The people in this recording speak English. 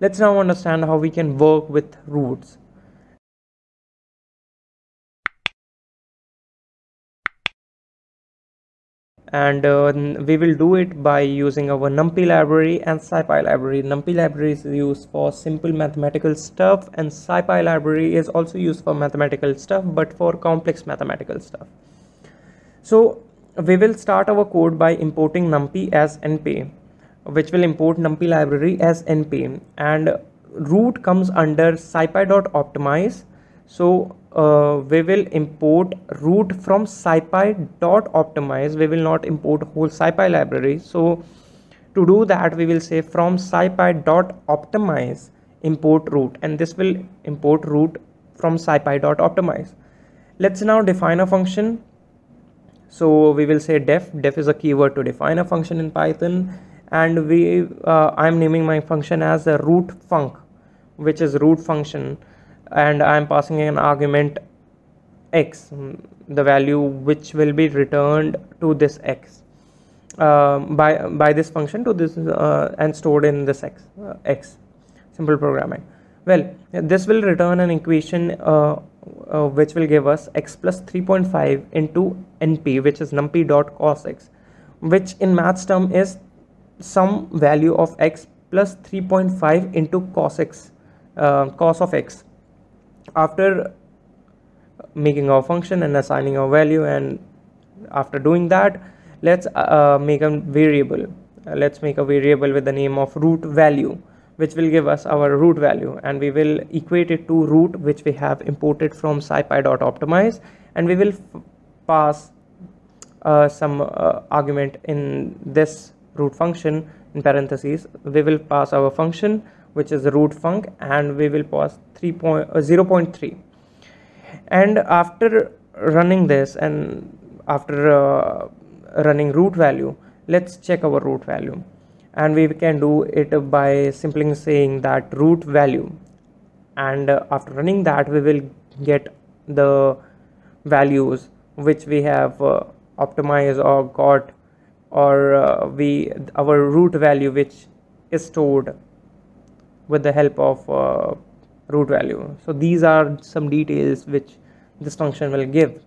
Let's now understand how we can work with roots. And we will do it by using our Numpy library and Scipy library. Numpy library is used for simple mathematical stuff, and Scipy library is also used for mathematical stuff, but for complex mathematical stuff. So we will start our code by importing numpy as np, which will import Numpy library as np, and root comes under scipy.optimize. So we will import root from scipy.optimize. We will not import whole Scipy library. So to do that, we will say from scipy.optimize import root, and this will import root from scipy.optimize. Let's now define a function. So we will say def is a keyword to define a function in Python, and I'm naming my function as a root func, which is root function, and I'm passing an argument x, the value which will be returned to this x by this function to this and stored in this x. Simple programming. Well, this will return an equation which will give us x plus 3.5 into np, which is numpy.cos x, which in maths term is some value of x plus 3.5 into cos x, cos of x. After making our function and assigning our value, and after doing that, let's make a variable. Let's make a variable with the name of root value, which will give us our root value, and we will equate it to root which we have imported from scipy.optimize, and we will pass some argument in this root function. In parentheses, we will pass our function, which is the root func, and we will pass 0.3. and after running this, and after running root value, let's check our root value, and we can do it by simply saying that root value, and after running that, we will get the values which we have optimized or got, or our root value which is stored with the help of root value. So these are some details which this function will give.